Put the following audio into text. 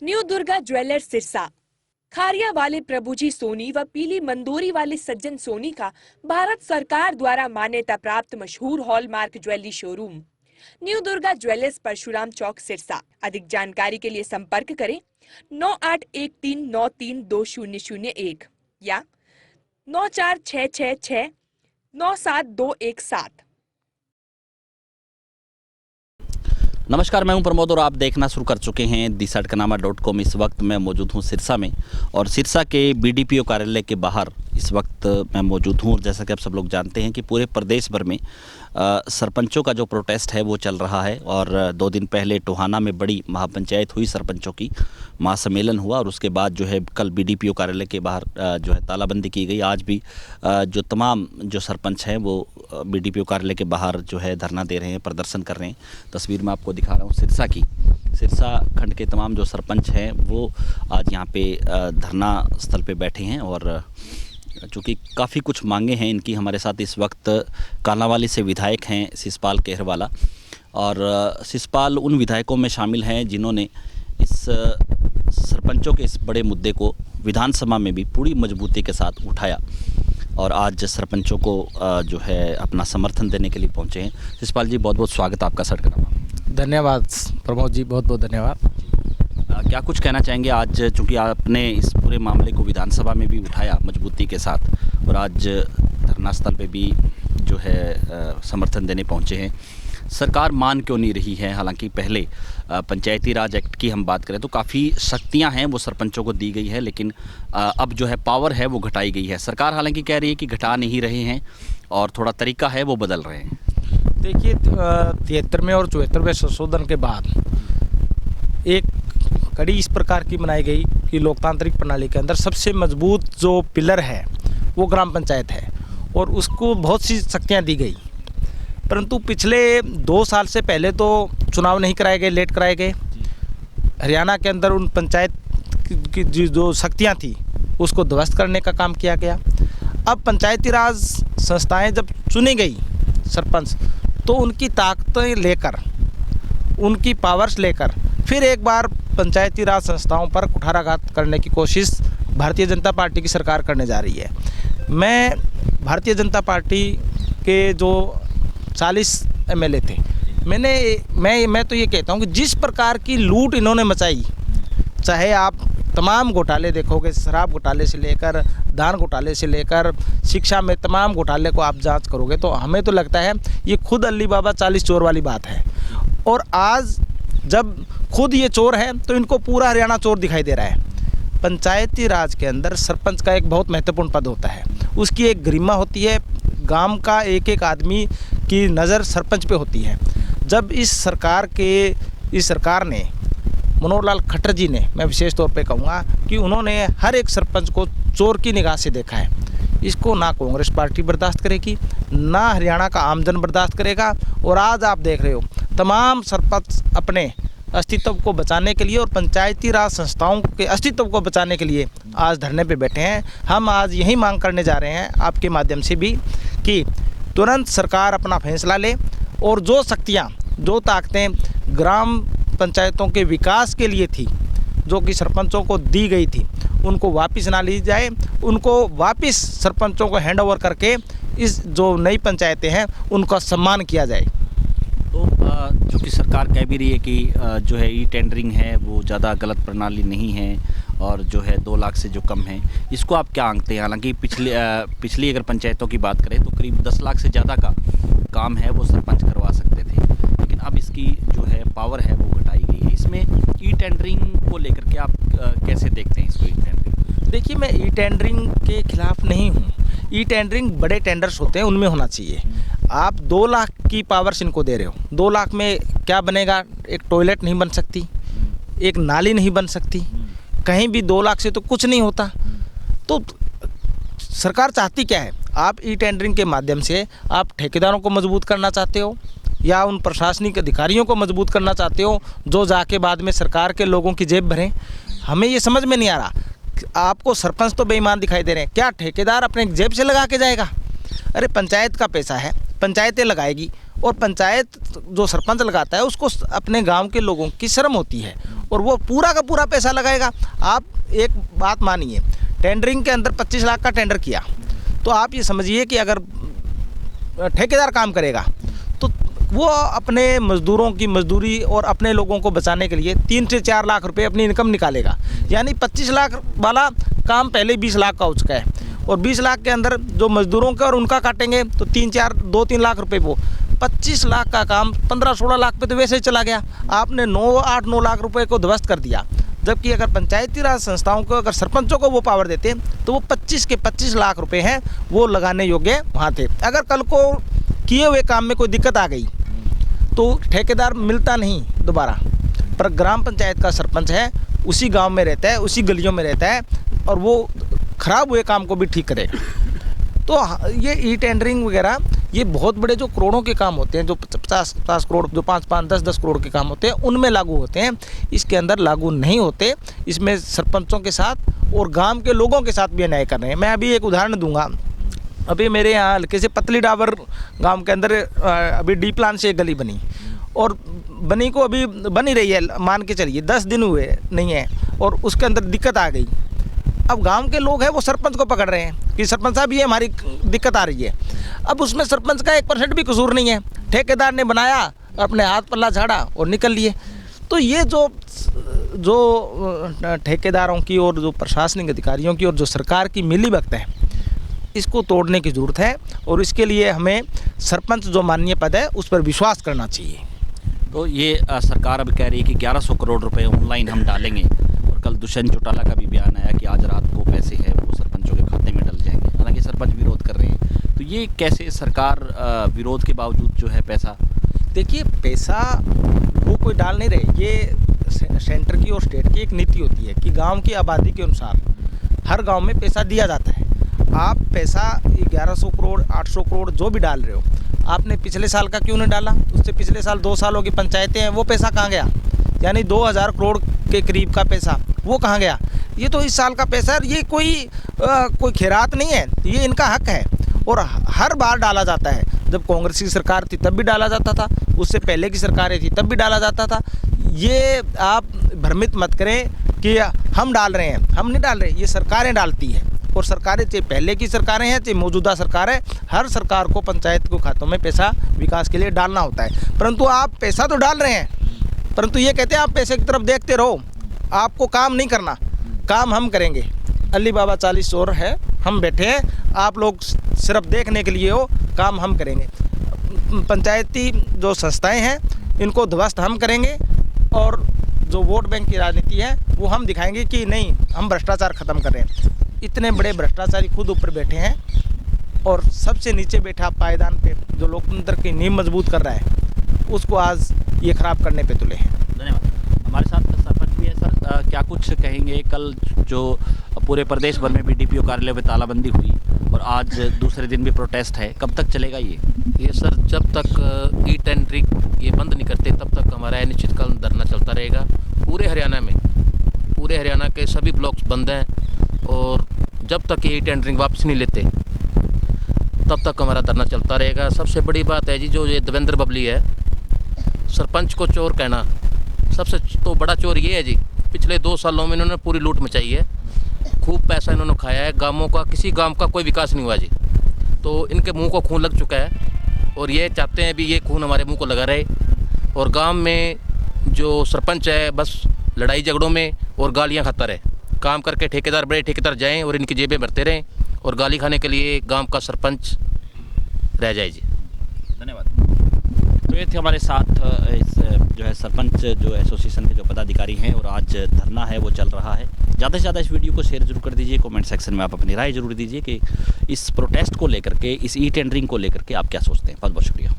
New Durga Jewellers Sirsa. Khariya वाले प्रभुजी सोनी व पीली मंदोरी वाले सज्जन सोनी का भारत सरकार द्वारा मान्यता प्राप्त मशहूर hallmark jewellery showroom New Durga Jewellers Parshuram Chowk Sirsa. अधिक जानकारी के लिए संपर्क करें 9813932001 या 9466697217। नमस्कार, मैं हूं प्रमोद और आप देखना शुरू कर चुके हैं दिसड़कनामा.com। इस वक्त मैं मौजूद हूं सिरसा में और सिरसा के बीडीपीओ कार्यालय के बाहर इस वक्त मैं मौजूद हूं। और जैसा कि आप सब लोग जानते हैं कि पूरे प्रदेश भर में सरपंचों का जो प्रोटेस्ट है वो चल रहा है। और 2 दिन पहले टोहाना में बड़ी महापंचायत हुई, सरपंचों की महासम्मेलन हुआ और उसके बाद जो है कल बीडीपीओ कार्यालय के बाहर जो है तालाबंदी की गई। आज भी जो तमाम जो सरपंच हैं वो बीडीपीओ कार्यालय के बाहर जो है धरना दे रहे हैं, प्रदर्शन कर रहे हैं। तस्वीर में आपको दिखा रहा हूँ सिरसा की। सिरसा खंड के तमाम जो सरपंच हैं वो आज यहाँ पे धरना स्थल पे बैठे हैं और चूँकि काफ़ी कुछ मांगे हैं इनकी। हमारे साथ इस वक्त कालांवाली से विधायक हैं शिषपाल केहरवाला, और शिषपाल उन विधायकों में शामिल हैं जिन्होंने इस सरपंचों के इस बड़े मुद्दे को विधानसभा में भी पूरी मजबूती के साथ उठाया और आज सरपंचों को जो है अपना समर्थन देने के लिए पहुंचे हैं। शिषपाल जी, बहुत बहुत स्वागत आपका सड़कनामा। धन्यवाद प्रमोद जी, बहुत बहुत धन्यवाद। क्या कुछ कहना चाहेंगे आज, चूँकि आपने इस पूरे मामले को विधानसभा में भी उठाया मजबूती के साथ और आज धरना स्थल पे भी जो है समर्थन देने पहुंचे हैं, सरकार मान क्यों नहीं रही है? हालांकि पहले पंचायती राज एक्ट की हम बात करें तो काफ़ी शक्तियां हैं वो सरपंचों को दी गई है, लेकिन अब जो है पावर है वो घटाई गई है। सरकार हालांकि कह रही है कि घटा नहीं रहे हैं और थोड़ा तरीका है वो बदल रहे हैं। देखिए, 73वें और 74वें संशोधन के बाद एक कड़ी इस प्रकार की बनाई गई कि लोकतांत्रिक प्रणाली के अंदर सबसे मजबूत जो पिलर है वो ग्राम पंचायत है और उसको बहुत सी शक्तियाँ दी गई। परंतु पिछले 2 साल से पहले तो चुनाव नहीं कराए गए, लेट कराए गए। हरियाणा के अंदर उन पंचायत की जो शक्तियाँ थी उसको ध्वस्त करने का काम किया गया। अब पंचायती राज संस्थाएं जब चुनी गई सरपंच, तो उनकी ताकतें लेकर, उनकी पावर्स लेकर फिर एक बार पंचायती राज संस्थाओं पर कुठाराघात करने की कोशिश भारतीय जनता पार्टी की सरकार करने जा रही है। मैं भारतीय जनता पार्टी के जो 40 एमएलए थे, मैं तो ये कहता हूँ कि जिस प्रकार की लूट इन्होंने मचाई, चाहे आप तमाम घोटाले देखोगे, शराब घोटाले से लेकर धान घोटाले से लेकर शिक्षा में तमाम घोटाले को आप जांच करोगे तो हमें तो लगता है ये खुद अली बाबा 40 चोर वाली बात है। और आज जब खुद ये चोर है तो इनको पूरा हरियाणा चोर दिखाई दे रहा है। पंचायती राज के अंदर सरपंच का एक बहुत महत्वपूर्ण पद होता है, उसकी एक गरिमा होती है, गांव का एक एक आदमी की नज़र सरपंच पे होती है। जब इस सरकार ने मनोहर लाल खट्टर जी ने, मैं विशेष तौर पे कहूँगा कि उन्होंने हर एक सरपंच को चोर की निगाह से देखा है। इसको ना कांग्रेस पार्टी बर्दाश्त करेगी, ना हरियाणा का आमजन बर्दाश्त करेगा। और आज आप देख रहे हो तमाम सरपंच अपने अस्तित्व को बचाने के लिए और पंचायती राज संस्थाओं के अस्तित्व को बचाने के लिए आज धरने पे बैठे हैं। हम आज यही मांग करने जा रहे हैं आपके माध्यम से भी कि तुरंत सरकार अपना फैसला ले और जो शक्तियाँ, जो ताकतें ग्राम पंचायतों के विकास के लिए थी, जो कि सरपंचों को दी गई थी, उनको वापस ना ली जाए, उनको वापस सरपंचों को हैंडओवर करके इस जो नई पंचायतें हैं उनका सम्मान किया जाए। तो चूँकि सरकार कह भी रही है कि जो है ई टेंडरिंग है वो ज़्यादा गलत प्रणाली नहीं है और जो है 2 लाख से जो कम है, इसको आप क्या आंकते हैं? हालांकि पिछली अगर पंचायतों की बात करें तो करीब 10 लाख से ज़्यादा का काम है वो सरपंच करवा सकते थे, लेकिन अब इसकी जो है पावर है वो घटाई गई है। इसमें ई टेंडरिंग को लेकर के आप कैसे देखते हैं इसको? ई टेंडरिंग, देखिए, मैं ई टेंडरिंग के खिलाफ नहीं हूँ। ई टेंडरिंग बड़े टेंडर्स होते हैं, उनमें होना चाहिए। आप 2 लाख की पावर्स इनको दे रहे हो, 2 लाख में क्या बनेगा? एक टॉयलेट नहीं बन सकती, एक नाली नहीं बन सकती, कहीं भी 2 लाख से तो कुछ नहीं होता। तो सरकार चाहती क्या है? आप ई टेंडरिंग के माध्यम से आप ठेकेदारों को मजबूत करना चाहते हो या उन प्रशासनिक अधिकारियों को मजबूत करना चाहते हो जो जाके बाद में सरकार के लोगों की जेब भरें? हमें ये समझ में नहीं आ रहा। आपको सरपंच तो बेईमान दिखाई दे रहे हैं, क्या ठेकेदार अपने जेब से लगा के जाएगा? अरे पंचायत का पैसा है, पंचायतें लगाएगी और पंचायत जो सरपंच लगाता है उसको अपने गांव के लोगों की शर्म होती है और वो पूरा का पूरा पैसा लगाएगा। आप एक बात मानिए, टेंडरिंग के अंदर 25 लाख का टेंडर किया, तो आप ये समझिए कि अगर ठेकेदार काम करेगा तो वो अपने मजदूरों की मजदूरी और अपने लोगों को बचाने के लिए 3 से 4 लाख रुपए अपनी इनकम निकालेगा। यानी 25 लाख वाला काम पहले 20 लाख का हो चुका है, और 20 लाख के अंदर जो मजदूरों का और उनका काटेंगे तो 2-3 लाख रुपए, वो 25 लाख का काम 15-16 लाख पे तो वैसे ही चला गया। आपने 8-9 लाख रुपए को ध्वस्त कर दिया। जबकि अगर पंचायती राज संस्थाओं को, अगर सरपंचों को वो पावर देते तो वो 25 के 25 लाख रुपए हैं वो लगाने योग्य वहाँ थे। अगर कल को किए हुए काम में कोई दिक्कत आ गई तो ठेकेदार मिलता नहीं दोबारा, पर ग्राम पंचायत का सरपंच है, उसी गांव में रहता है, उसी गलियों में रहता है, और वो खराब हुए काम को भी ठीक करेगा। तो ये ई टेंडरिंग वगैरह ये बहुत बड़े जो करोड़ों के काम होते हैं, जो 50 करोड़, जो 5-5, 10-10 करोड़ के काम होते हैं, उनमें लागू होते हैं। इसके अंदर लागू नहीं होते। इसमें सरपंचों के साथ और गांव के लोगों के साथ भी अन्याय कर रहे हैं। मैं अभी एक उदाहरण दूंगा। अभी मेरे यहाँ हल्के से पतली डाबर गांव के अंदर अभी डी प्लान से एक गली बनी, और बनी को अभी बन ही रही है, मान के चलिए 10 दिन हुए नहीं है, और उसके अंदर दिक्कत आ गई। अब गांव के लोग हैं वो सरपंच को पकड़ रहे हैं कि सरपंच साहब ये हमारी दिक्कत आ रही है। अब उसमें सरपंच का 1% भी कसूर नहीं है, ठेकेदार ने बनाया, अपने हाथ पल्ला झाड़ा और निकल लिए। तो ये जो ठेकेदारों की और जो प्रशासनिक अधिकारियों की और जो सरकार की मिलीभगत है, इसको तोड़ने की ज़रूरत है, और इसके लिए हमें सरपंच जो माननीय पद है उस पर विश्वास करना चाहिए। तो ये सरकार अब कह रही है कि 1100 करोड़ रुपए ऑनलाइन हम डालेंगे, और कल दुष्यंत चौटाला का भी बयान आया कि आज रात को पैसे हैं वो सरपंचों के खाते में डल जाएंगे। हालांकि सरपंच विरोध कर रहे हैं, तो ये कैसे सरकार विरोध के बावजूद जो है पैसा, देखिए पैसा वो कोई डाल नहीं रहे। ये सेंटर की और स्टेट की एक नीति होती है कि गांव की आबादी के अनुसार हर गांव में पैसा दिया जाता है। आप पैसा 1100 करोड़ 800 करोड़ जो भी डाल रहे हो, आपने पिछले साल का क्यों नहीं डाला? उससे पिछले साल 2 सालों की पंचायतें हैं, वो पैसा कहाँ गया? यानी 2000 करोड़ के करीब का पैसा वो कहाँ गया? ये तो इस साल का पैसा है। ये कोई खैरात नहीं है, ये इनका हक है, और हर बार डाला जाता है। जब कांग्रेस की सरकार थी तब भी डाला जाता था, उससे पहले की सरकारें थी तब भी डाला जाता था। ये आप भ्रमित मत करें कि हम डाल रहे हैं, हम नहीं डाल रहे, ये सरकारें डालती हैं। और सरकारें, चाहे पहले की सरकारें हैं चाहे मौजूदा सरकार है, हर सरकार को पंचायत के खातों में पैसा विकास के लिए डालना होता है। परंतु आप पैसा तो डाल रहे हैं, परंतु ये कहते हैं आप पैसे की तरफ देखते रहो, आपको काम नहीं करना, काम हम करेंगे। अली बाबा 40 चोर है, हम बैठे हैं, आप लोग सिर्फ देखने के लिए हो, काम हम करेंगे। पंचायती जो संस्थाएं हैं इनको ध्वस्त हम करेंगे, और जो वोट बैंक की राजनीति है वो हम दिखाएंगे कि नहीं, हम भ्रष्टाचार ख़त्म कर रहे हैं। इतने बड़े भ्रष्टाचारी खुद ऊपर बैठे हैं, और सबसे नीचे बैठा पायदान पे जो लोकतंत्र की नींव मजबूत कर रहा है, उसको आज ये खराब करने पे तुले हैं। धन्यवाद। हमारे साथ सरपंच भी है। सर, क्या कुछ कहेंगे? कल जो पूरे प्रदेश भर में बीडीपीओ कार्यालय में तालाबंदी हुई और आज दूसरे दिन भी प्रोटेस्ट है, कब तक चलेगा ये सर जब तक ई टेंडरिंग ये बंद नहीं करते तब तक हमारा अनिश्चितकाल धरना चलता रहेगा। पूरे हरियाणा के सभी ब्लॉक्स बंद हैं, और जब तक ये टेंडरिंग वापस नहीं लेते तब तक हमारा धरना चलता रहेगा। सबसे बड़ी बात है जी, जो ये देवेंद्र बबली है, सरपंच को चोर कहना, सबसे तो बड़ा चोर ये है जी। पिछले 2 सालों में इन्होंने पूरी लूट मचाई है, खूब पैसा इन्होंने खाया है, गांवों का किसी गांव का कोई विकास नहीं हुआ जी। तो इनके मुंह को खून लग चुका है, और ये चाहते हैं भी ये खून हमारे मुंह को लगा रहे। और गांव में जो सरपंच है बस लड़ाई झगड़ों में और गालियां खाता रहे, काम करके ठेकेदार, बड़े ठेकेदार जाएं और इनकी जेबें भरते रहें, और गाली खाने के लिए गांव का सरपंच रह जाए जी। धन्यवाद। तो ये थे हमारे साथ इस जो है सरपंच जो एसोसिएशन के जो पदाधिकारी हैं, और आज धरना है वो चल रहा है। ज़्यादा से ज़्यादा इस वीडियो को शेयर जरूर कर दीजिए, कमेंट सेक्शन में आप अपनी राय जरूर दीजिए कि इस प्रोटेस्ट को लेकर के, इस ई टेंडरिंग को लेकर के आप क्या सोचते हैं। बहुत बहुत शुक्रिया।